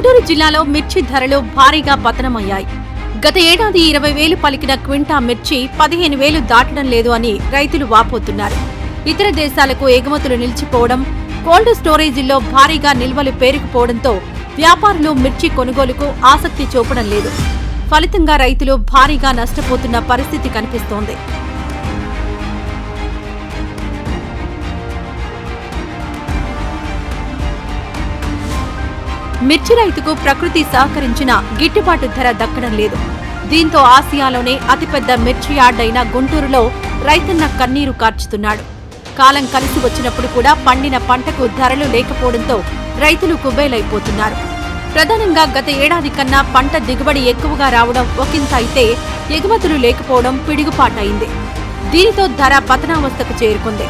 గుంటూరు జిల్లాలో మిర్చి ధరలు భారీగా పతనమయ్యాయి. గత ఏడాది 20,000 పలికిన క్వింటా మిర్చి 15,000 దాటడం లేదు అని రైతులు వాపోతున్నారు. ఇతర దేశాలకు ఎగుమతులు నిలిచిపోవడం, కోల్డ్ స్టోరేజీల్లో భారీగా నిల్వలు పేరుకుపోవడంతో వ్యాపారులు మిర్చి కొనుగోలుకు ఆసక్తి చూపడం లేదు. ఫలితంగా రైతులు భారీగా నష్టపోతున్న పరిస్థితి కనిపిస్తోంది. మిర్చి రైతుకు ప్రకృతి సహకరించిన గిట్టుబాటు ధర దక్కడం లేదు. దీంతో ఆసియాలోనే అతిపెద్ద మిర్చి యార్డ్ అయిన గుంటూరులో రైతన్న కన్నీరు కార్చుతున్నాడు. కాలం కలిసి వచ్చినప్పుడు కూడా పండిన పంటకు ధరలు లేకపోవడంతో రైతులు కుబేలైపోతున్నారు. ప్రధానంగా గత ఏడాది కన్నా పంట దిగుబడి ఎక్కువగా రావడం ఒకంత అయితే ఎగుమతులు లేకపోవడం పిడుగుపాటైంది. దీనితో ధర పతనావస్థకు చేరుకుంది.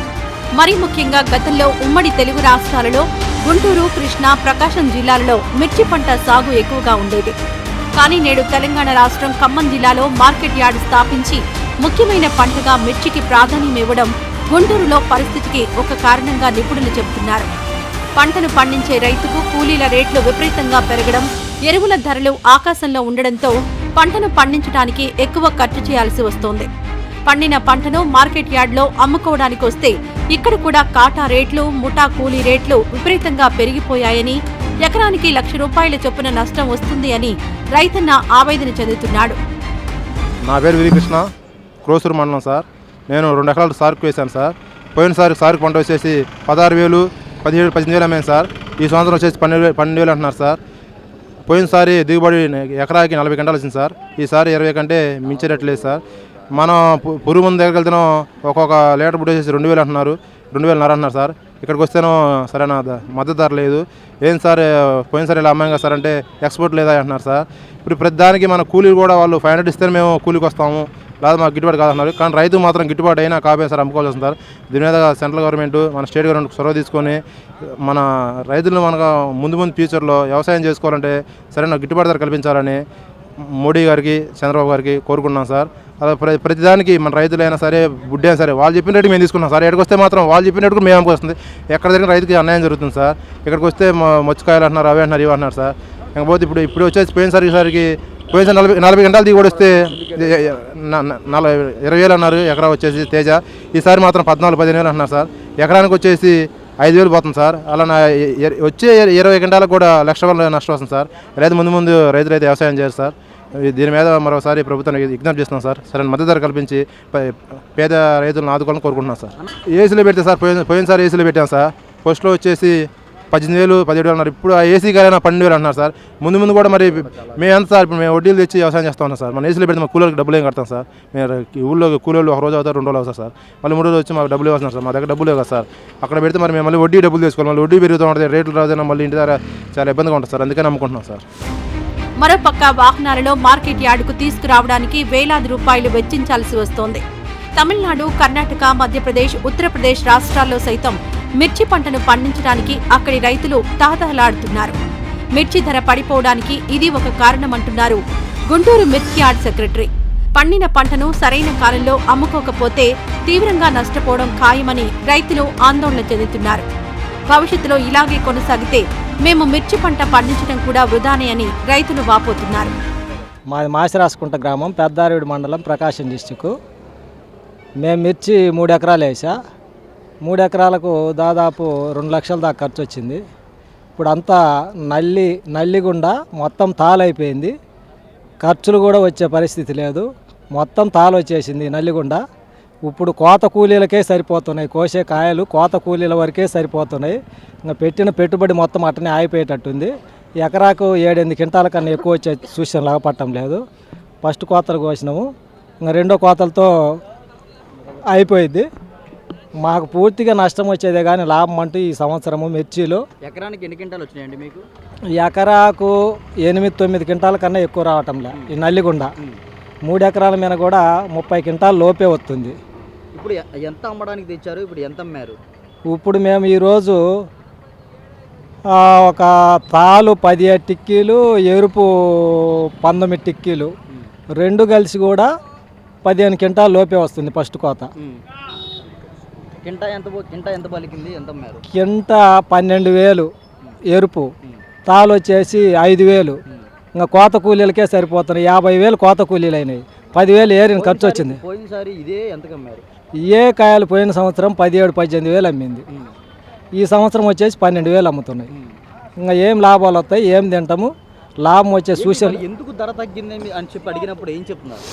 మరీ ముఖ్యంగా గతంలో ఉమ్మడి తెలుగు రాష్ట్రాలలో గుంటూరు, కృష్ణా, ప్రకాశం జిల్లాలలో మిర్చి పంట సాగు ఎక్కువగా ఉండేది. కానీ నేడు తెలంగాణ రాష్ట్రం ఖమ్మం జిల్లాలో మార్కెట్ యార్డు స్థాపించి ముఖ్యమైన పంటగా మిర్చికి ప్రాధాన్యం ఇవ్వడం గుంటూరులో పరిస్థితికి ఒక కారణంగా నిపుణులు చెబుతున్నారు. పంటను పండించే రైతుకు కూలీల రేట్లు విపరీతంగా పెరగడం, ఎరువుల ధరలు ఆకాశంలో ఉండడంతో పంటను పండించడానికి ఎక్కువ ఖర్చు చేయాల్సి వస్తోంది. పండిన పంటను మార్కెట్ యార్డులో అమ్ముకోవడానికి వస్తే ఇక్కడ కూడా కాటా రేట్లు, ముఠా కూలీ రేట్లు విపరీతంగా పెరిగిపోయాయని, ఎకరానికి ₹1,00,000 చొప్పున నష్టం వస్తుంది అని రైతన్న ఆవేదన చెందుతున్నాడు. నా పేరు వీరకృష్ణ, క్రోసూరు మండలం సార్. నేను 2 ఎకరాలు సార్కు వేశాను సార్. పోయినసారి సార్కు పంట వచ్చేసి 16,000, 17,000, 18,000 అమ్మాను సార్. ఈ సంవత్సరం వచ్చేసి 12,000 అంటున్నారు సార్. పోయినసారి దిగుబడి ఎకరాకి 40 క్వింటాలు వచ్చింది సార్. ఈసారి 20 కంటే మించేటట్లేదు సార్. మనం పురుగు మందు దగ్గరికి వెళ్తేనో ఒక్కొక్క లీటర్ బుడ్ వచ్చేసి 2,000 అంటున్నారు, 2,500 అంటున్నారు సార్. ఇక్కడికి వస్తేనో సరైన మద్దతు ధర లేదు. ఏం సార్ పోయినసారి ఇలా అమ్మాం కదా సార్ అంటే ఎక్స్పోర్ట్ లేదా అంటున్నారు సార్. ఇప్పుడు ప్రతి దానికి మన కూలీలు కూడా వాళ్ళు 500 ఇస్తేనే మేము కూలీకి వస్తాము, లేదా మాకు గిట్టుబాటు కాదన్నారు. కానీ రైతు మాత్రం గిట్టుబాటు అయినా కాపే సార్ అమ్ముకోవాల్సి వస్తుంది సార్. దీని మీద సెంట్రల్ గవర్నమెంట్, మన స్టేట్ గవర్నమెంట్ చొరవ తీసుకొని మన రైతులను మనకు ముందు ఫ్యూచర్లో వ్యవసాయం చేసుకోవాలంటే సరైన గిట్టుబాటు ధర కల్పించాలని మోడీ గారికి, చంద్రబాబు గారికి కోరుకున్నాం సార్. అలా ప్రతిదానికి మన రైతులైనా సరే, బుడ్డైనా సరే వాళ్ళు చెప్పిన రేటు మేము తీసుకున్నాం సార్. ఎక్కడికి వస్తే మాత్రం వాళ్ళు చెప్పినట్టు మేము అమ్ముకొస్తుంది. ఎక్కడ జరిగిన రైతుకి అన్యాయం జరుగుతుంది సార్. ఇక్కడికి వస్తే మచ్చుకాయలు అంటున్నారు, అవి అంటున్నారు, ఇవి అంటున్నారు సార్. ఇకపోతే ఇప్పుడు వచ్చేసి పోయినసారి 40 గంటలు దిగుబడి వస్తే 20,000 అన్నారు ఎకరా వచ్చేసి తేజ. ఈసారి మాత్రం 14,000-15,000 అంటున్నారు సార్. ఎకరానికి వచ్చేసి 5,000 పోతుంది సార్. అలా వచ్చే 20 గంటలకు కూడా ₹1,00,000 నష్టం వస్తుంది సార్. రైతు ముందు రైతులు అయితే వ్యవసాయం చేయాలి సార్. దీని మీద మరోసారి ప్రభుత్వానికి విజ్ఞప్తి చేస్తున్నాం సార్. సరైన మద్దతు ధర కల్పించి పేద రైతులను ఆదుకోవాలని కోరుకుంటున్నాం సార్. ఏసీలో పెడితే సార్ పోయినసారి ఏసీలో పెట్టాం సార్. ఫస్ట్లో వచ్చేసి 18,000, 17,000 అన్నారు. ఇప్పుడు ఆ ఏసీ గారైనా 12,000 అంటున్నారు సార్. ముందు కూడా మరి మేము ఎంత సార్, ఇప్పుడు మేము వడ్డీలు తెచ్చి వ్యవసాయం చేస్తూ ఉన్నాం సార్. మన ఏసీలో పెడితే మా కూలీలకు డబ్బులు ఏం కడతాం సార్. మేము ఊళ్ళో కూలీలు 1 రోజు అవుతారు, 2 రోజులు అవుతారు సార్. మళ్ళీ 3 రోజులు వచ్చి మాకు డబ్బులు ఇవ్వాల్సిన సార్. మా దగ్గర డబ్బులు కదా సార్. అక్కడ పెడితే మరి మేము మళ్ళీ వడ్డీ డబ్బులు తీసుకోవాలి. మళ్ళీ వడ్డీ పెరుగుతూ ఉంటుంది, రేట్లు రాదైనా మళ్ళీ ఇంటి దగ్గర చాలా ఇబ్బందిగా ఉంటుంది సార్. అందుకని నమ్ముకుంటున్నాం సార్. మరోపక్క వాహనాలలో మార్కెట్ యార్డుకు తీసుకురావడానికి వేలాది రూపాయలు వెచ్చించాల్సి వస్తోంది. తమిళనాడు, కర్ణాటక, మధ్యప్రదేశ్, ఉత్తరప్రదేశ్ రాష్ట్రాల్లో సైతం మిర్చి పంటను పండించడానికి అక్కడి రైతులు తహతహలాడుతున్నారు. మిర్చి ధర పడిపోవడానికి ఇది ఒక కారణమంటున్నారు గుంటూరు మిర్చి యార్డ్ సెక్రటరీ. పండిన పంటను సరైన కాలంలో అమ్ముకోకపోతే తీవ్రంగా నష్టపోవడం ఖాయమని రైతులు ఆందోళన చెందుతున్నారు. భవిష్యత్తులో ఇలాగే కొనసాగితే మేము మిర్చి పంట పండించడం కూడా వృధానే అని రైతులు వాపోతున్నారు. మాది మాసిరాసుకుంట గ్రామం, పెద్దారెడ్డి మండలం, ప్రకాశం డిస్టిక్. మేము మిర్చి 3 ఎకరాలు వేసా. 3 ఎకరాలకు దాదాపు 2 లక్షల దాకా ఖర్చు వచ్చింది. ఇప్పుడు అంతా నల్లిగుండా మొత్తం తాలైపోయింది. ఖర్చులు కూడా వచ్చే పరిస్థితి లేదు. మొత్తం తాలు వచ్చేసింది నల్లిగుండా. ఇప్పుడు కోత కూలీలకే సరిపోతున్నాయి. కోసే కాయలు కోత కూలీల వరకే సరిపోతున్నాయి. ఇంకా పెట్టిన పెట్టుబడి మొత్తం అట్టనే ఆగిపోయేటట్టుంది. ఎకరాకు 7-8 క్వింటాల కన్నా ఎక్కువ వచ్చే సూచనలు లాగపట్టడం లేదు. ఫస్ట్ కోతలు కోసినాము, ఇంకా రెండో కోతలతో అయిపోయింది. మాకు పూర్తిగా నష్టం వచ్చేదే కానీ లాభం అంటూ ఈ సంవత్సరము మిర్చిలో. ఎకరానికి ఎన్ని క్వింటాలు వచ్చినాయండి మీకు? ఎకరాకు 8-9 క్వింటాల కన్నా ఎక్కువ రావటంలే ఈ నల్లిగుండ. 3 ఎకరాల మీద కూడా 30 క్వింటాల లోపే వస్తుంది. ఇప్పుడు ఎంత అమ్మడానికి తెచ్చారు? ఇప్పుడు ఎంత అమ్మారు? ఇప్పుడు మేము ఈరోజు ఒక తాలు 17 టిక్కీలు, ఎరుపు 19 టిక్కీలు, 2 కలిసి కూడా 15 క్వింటాల లోపే వస్తుంది ఫస్ట్ కోత. కింటా ఎంత పలికింది? ఎంత అమ్మారు? కింట 12,000 ఎరుపు, తాళ్ళు వచ్చేసి 5,000. ఇంకా కోత కూలీలకే సరిపోతున్నాయి. 50,000 కోత కూలీలు అయినాయి. 10,000 ఏరిన ఖర్చు వచ్చింది. పోయినసారి ఇదే ఎంతకు అమ్మారు? ఏ కాయలు పోయిన సంవత్సరం 17,000-18,000 అమ్మింది. ఈ సంవత్సరం వచ్చేసి 12,000 అమ్ముతున్నాయి. ఇంకా ఏం లాభాలు వస్తాయి, ఏం తింటాము? లాభం వచ్చే సూచనలు. ఎందుకు ధర తగ్గింది అని చెప్పి అడిగినప్పుడు ఏం చెప్తున్నారు?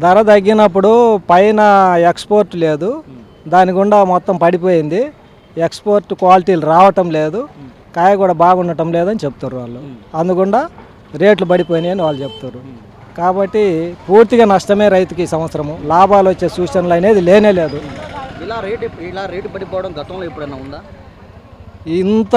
ధర తగ్గినప్పుడు పైన ఎక్స్పోర్ట్ లేదు, దాని గుండా మొత్తం పడిపోయింది. ఎక్స్పోర్ట్ క్వాలిటీలు రావటం లేదు, కాయ కూడా బాగుండటం లేదని చెప్తారు వాళ్ళు. అందుగుండా రేట్లు పడిపోయినాయి అని వాళ్ళు చెప్తారు. కాబట్టి పూర్తిగా నష్టమే రైతుకి ఈ సంవత్సరము. లాభాలు వచ్చే సూచనలు అనేది లేనే లేదు. ఇలా రేటు పడిపోవడం గతంలో ఎప్పుడైనా ఉందా? ఇంత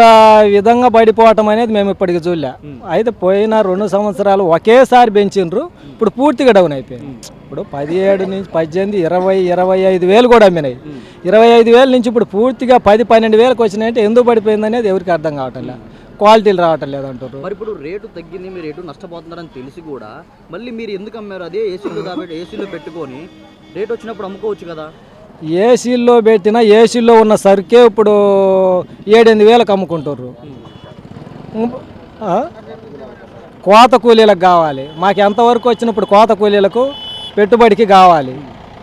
విధంగా పడిపోవటం అనేది మేము ఇప్పటికి చూడలే. అయితే పోయిన 2 సంవత్సరాలు ఒకేసారి పెంచిండ్రు, ఇప్పుడు పూర్తిగా డౌన్ అయిపోయింది. ఇప్పుడు 17 నుంచి 18, 20, 25,000 కూడా అమ్మినాయి. 25,000 నుంచి ఇప్పుడు పూర్తిగా 10-12,000 వచ్చినాయంటే ఎందుకు పడిపోయింది అనేది ఎవరికి అర్థం కావటం లేదు. క్వాలిటీలు రావటం లేదంటారు. మరి ఇప్పుడు రేటు తగ్గింది, మీరు రేటు నష్టపోతున్నారని తెలిసి కూడా మళ్ళీ మీరు ఎందుకు అమ్మారు? అదే ఏసీలో పెట్టుకొని రేటు వచ్చినప్పుడు అమ్ముకోవచ్చు కదా. ఏసీల్లో పెట్టినా ఏసీల్లో ఉన్న సరుకే ఇప్పుడు 7-8,000 అమ్ముకుంటారు. కోత కూలీలకు కావాలి. మాకు ఎంతవరకు వచ్చినప్పుడు కోత కూలీలకు పెట్టుబడికి కావాలి.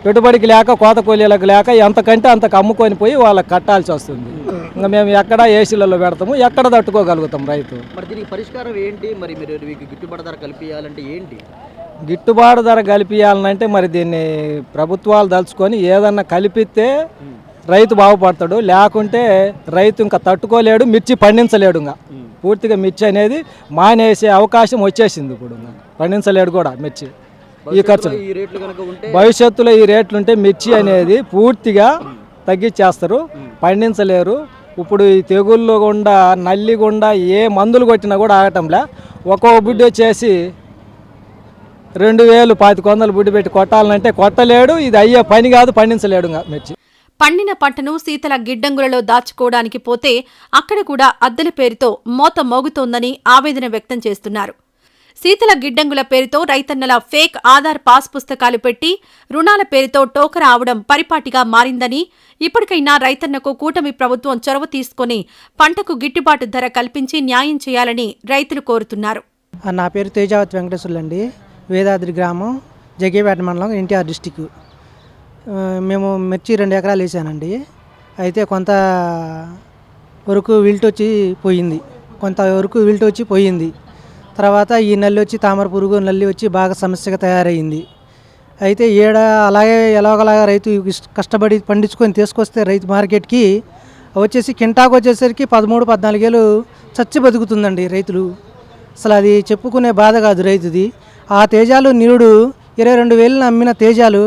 పెట్టుబడికి లేక, కోత కూలీలకు లేక ఎంతకంటే అంతకు అమ్ముకొని పోయి వాళ్ళకి కట్టాల్సి వస్తుంది. ఇంకా మేము ఎక్కడ ఏసీలలో పెడతాము, ఎక్కడ తట్టుకోగలుగుతాం రైతు? మరి దీనికి పరిష్కారం ఏంటి? మరి మీరు మీకు గిట్టుబాటు ధర కల్పించాలంటే ఏంటి? గిట్టుబాటు ధర కల్పించాలంటే మరి దీన్ని ప్రభుత్వాలు దలుచుకొని ఏదన్నా కల్పిస్తే రైతు బాగుపడతాడు. లేకుంటే రైతు ఇంకా తట్టుకోలేడు, మిర్చి పండించలేడు. ఇంకా పూర్తిగా మిర్చి అనేది మానేసే అవకాశం వచ్చేసింది. ఇప్పుడు పండించలేడు కూడా మిర్చి ఈ ఖర్చు. భవిష్యత్తులో ఈ రేట్లుంటే మిర్చి అనేది పూర్తిగా తగ్గించేస్తారు, పండించలేరు. ఇప్పుడు ఈ తెగుళ్ళు గుండా, నల్లి గుండా ఏ మందులు కొట్టినా కూడా ఆగటంలే. ఒక్కో బుడ్డి వచ్చేసి 2,000-1,500 బుడ్డి పెట్టి కొట్టాలంటే కొట్టలేడు. ఇది అయ్యే పని కాదు, పండించలేడు మిర్చి. పండిన పంటను శీతల గిడ్డంగులలో దాచుకోవడానికి పోతే అక్కడ కూడా అద్దెల పేరుతో మోత మోగుతోందని ఆవేదన వ్యక్తం చేస్తున్నారు. శీతల గిడ్డంగుల పేరుతో రైతన్నల ఫేక్ ఆధార్ పాస్ పుస్తకాలు పెట్టి రుణాల పేరుతో టోకరా అవడం పరిపాటిగా మారిందని, ఇప్పటికైనా రైతన్నకు కూటమి ప్రభుత్వం చొరవ తీసుకుని పంటకు గిట్టుబాటు ధర కల్పించి న్యాయం చేయాలని రైతులు కోరుతున్నారు. నా పేరు తేజావతి వెంకటేశ్వర్లు అండి. వేదాద్రి గ్రామం, జగ్గేపేట మండలం, ఎన్టీఆర్ డిస్టిక్. మేము మిర్చి 2 ఎకరాలు వేసానండి. అయితే కొంత వరకు విల్ట్ వచ్చి పోయింది. తర్వాత ఈ నల్లి వచ్చి, తామర పురుగు నల్లి వచ్చి బాగా సమస్యగా తయారయ్యింది. అయితే అలాగే ఎలాగోలాగా రైతు కష్టపడి పండించుకొని తీసుకొస్తే రైతు మార్కెట్కి వచ్చేసి కింటాకు వచ్చేసరికి 13-14 చచ్చి బతుకుతుందండి రైతులు. అసలు అది చెప్పుకునే బాధ కాదు రైతుది. ఆ తేజాలు నిరుడు 22,000 అమ్మిన తేజాలు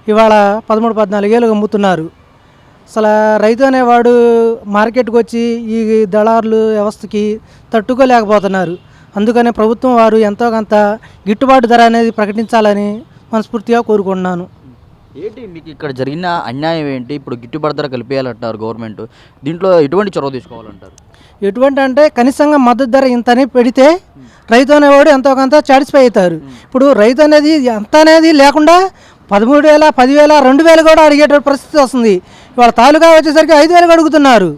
ఇవాళ 13-14 అమ్ముతున్నారు. అసలు రైతు అనేవాడు మార్కెట్కి వచ్చి ఈ దళారులు వ్యవస్థకి తట్టుకోలేకపోతున్నారు. అందుకనే ప్రభుత్వం వారు ఎంతో కొంత గిట్టుబాటు ధర అనేది ప్రకటించాలని మనస్ఫూర్తిగా కోరుకుంటున్నాను. ఏంటి మీకు ఇక్కడ జరిగిన అన్యాయం ఏంటి? ఇప్పుడు గిట్టుబాటు ధర కల్పించాలంటారు గవర్నమెంట్, దీంట్లో ఎటువంటి చొరవ తీసుకోవాలంటారు? ఎటువంటి అంటే కనీసంగా మద్దతు ధర ఇంతని పెడితే రైతు అనేవాడు ఎంతో కొంత సాటిస్ఫై అవుతారు. ఇప్పుడు రైతు అనేది ఎంత అనేది లేకుండా 13,000, 10,000, 2,000 కూడా అడిగేట పరిస్థితి వస్తుంది. ఇవాళ తాలూకా వచ్చేసరికి 5,000 అడుగుతున్నారు.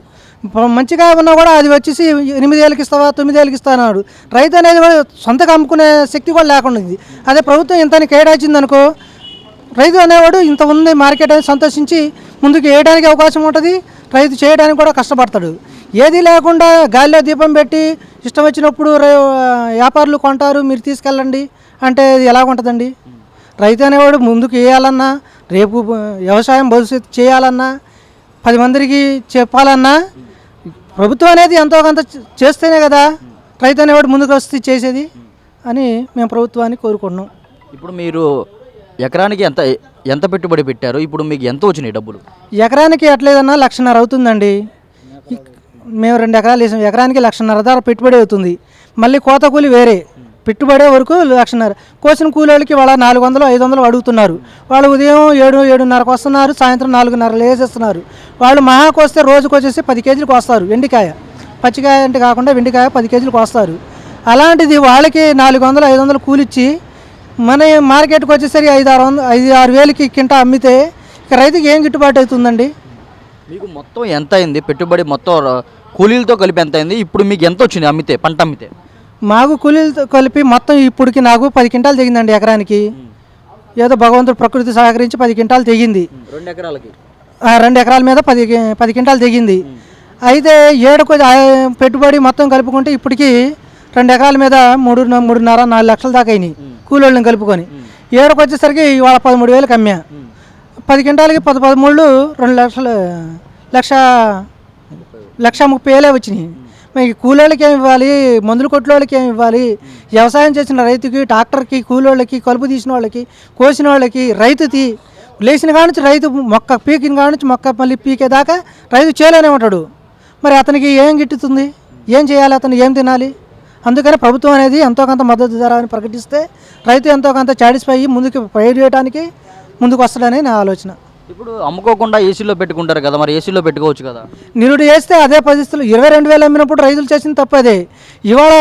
మంచిగా ఉన్నా కూడా అది వచ్చేసి 8,000కి ఇస్తావా, 9,000కి ఇస్తాడు. రైతు అనేది కూడా సొంతగా అమ్ముకునే శక్తి కూడా లేకుండా ఉంది. అదే ప్రభుత్వం ఇంతని కేటాయించింది అనుకో, రైతు అనేవాడు ఇంత ఉంది మార్కెట్ అనేది సంతోషించి ముందుకు వేయడానికి అవకాశం ఉంటుంది. రైతు చేయడానికి కూడా కష్టపడతాడు. ఏది లేకుండా గాలిలో దీపం పెట్టి ఇష్టం వచ్చినప్పుడు వ్యాపారులు కొంటారు, మీరు తీసుకెళ్ళండి అంటే ఇది ఎలాగుంటుందండి? రైతు అనేవాడు ముందుకు వేయాలన్నా, రేపు వ్యవసాయం భవిష్యత్తు చేయాలన్నా, 10 మందికి చెప్పాలన్నా ప్రభుత్వం అనేది ఎంతో కొంత చేస్తేనే కదా రైతు అనేవాడు ముందుకు వస్తే చేసేది అని మేము ప్రభుత్వాన్ని కోరుకుంటున్నాం. ఇప్పుడు మీరు ఎకరానికి ఎంత పెట్టుబడి పెట్టారు? ఇప్పుడు మీకు ఎంత వచ్చినాయి డబ్బులు? ఎకరానికి ఎట్లేదన్నా 1,50,000 అవుతుందండి. మేము 2 ఎకరాలు వేసాం. ఎకరానికి 1,50,000 ధర పెట్టుబడి అవుతుంది. మళ్ళీ కోత కూలి వేరే పెట్టుబడే వరకు 1,50,000. కోసిన కూలీలకి వాళ్ళ 400-500 అడుగుతున్నారు. వాళ్ళు ఉదయం 7-7:30కి వస్తున్నారు, సాయంత్రం 4:30 వేసేస్తున్నారు. వాళ్ళు మహాకు వస్తే రోజుకు వచ్చేసి 10 కేజీలకు వస్తారు. వెండికాయ, పచ్చికాయ అంటే కాకుండా వెండికాయ 10 కేజీలకు వస్తారు. అలాంటిది వాళ్ళకి 400-500 కూలిచ్చి మన మార్కెట్కి వచ్చేసరికి 5-6 వేలకి కింటా అమ్మితే ఇక రైతుకి ఏం గిట్టుబాటు అవుతుందండి? మీకు మొత్తం ఎంత అయింది పెట్టుబడి? మొత్తం కూలీలతో కలిపి ఎంత అయింది? ఇప్పుడు మీకు ఎంత వచ్చింది అమ్మితే, పంట అమ్మితే? మాకు కూలీలతో కలిపి మొత్తం ఇప్పటికి నాకు 10 క్వింటాలు తెగిందండి ఎకరానికి. ఏదో భగవంతుడు ప్రకృతి సహకరించి 10 క్వింటాలు తెగింది. 2 ఎకరాలకి 2 ఎకరాల మీద 10 క్వింటాలు తెగింది. అయితే ఏడుకు పెట్టుబడి మొత్తం కలుపుకుంటే ఇప్పటికి 2 ఎకరాల మీద 3.5-4 లక్షల దాకా అయినాయి కూలోళ్ళని కలుపుకొని. ఏడుకు వచ్చేసరికి ఇవాళ 13,000 అమ్మా. 10 క్వింటాలకి 13 2 లక్షలు, 1,30,000 వచ్చినాయి. మరి కూలోళ్ళకి ఏమి ఇవ్వాలి, మందులు కొట్లోళ్ళకి ఏమి ఇవ్వాలి, వ్యవసాయం చేసిన రైతుకి, ట్రాక్టర్కి, కూలోళ్ళకి, కలుపు తీసిన వాళ్ళకి, కోసిన వాళ్ళకి, రైతుకి లేచిన కాడ నుంచి రైతు మొక్క పీకిన కాడ నుంచి మొక్క మళ్ళీ పీకేదాకా రైతు చేయలేనే ఉంటాడు. మరి అతనికి ఏం గిట్టుతుంది, ఏం చేయాలి, అతను ఏం తినాలి? అందుకని ప్రభుత్వం అనేది ఎంతో కొంత మద్దతు ధర అని ప్రకటిస్తే రైతు ఎంతో కొంత సాటిస్ఫై ముందుకు పైరు చేయడానికి ముందుకు వస్తాడని నా ఆలోచన. ఇప్పుడు అమ్ముకోకుండా ఏసీలో పెట్టుకుంటారు కదా, మరి ఏసీలో పెట్టుకోవచ్చు కదా. నిరుడు వేస్తే అదే పరిస్థితులు 22,000 అమ్మినప్పుడు రైతులు చేసిన తప్పదే. ఇవాళ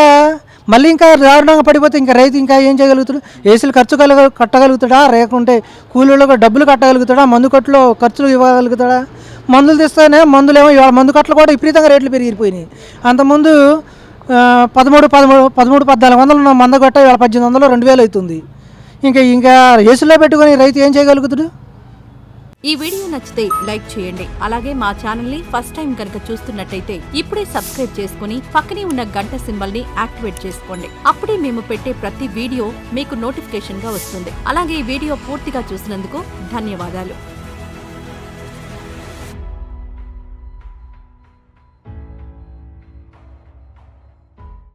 మళ్ళీ ఇంకా దారుణంగా పడిపోతే ఇంకా రైతు ఇంకా ఏం చేయగలుగుతాడు? ఏసీలు ఖర్చు కట్టగలుగుతాడా, లేకుంటే కూలీలకు డబ్బులు కట్టగలుగుతాడా, మందు కట్టలో ఖర్చులు ఇవ్వగలుగుతాడా? మందులు తెస్తేనే మందులేమో ఇవాళ మందు కట్టలు కూడా విపరీతంగా రేట్లు పెరిగిపోయినాయి. అంతకుముందు 13,000-1400 ఉన్న మంద కట్ట ఇవాళ 1,800-2,000 అవుతుంది. ఇంకా ఏసీలో పెట్టుకొని రైతు ఏం చేయగలుగుతాడు? ఈ వీడియో నచ్చితే లైక్ చేయండి. అలాగే మా ఛానల్ ని ఫస్ట్ టైం కనుక చూస్తున్నట్టయితే ఇప్పుడే సబ్స్క్రైబ్ చేసుకుని పక్కనే ఉన్న గంట సింబల్ ని యాక్టివేట్ చేసుకోండి. అప్పుడే మేము పెట్టే ప్రతి వీడియో మీకు నోటిఫికేషన్ గా వస్తుంది. అలాగే ఈ వీడియో పూర్తిగా చూసినందుకు ధన్యవాదాలు.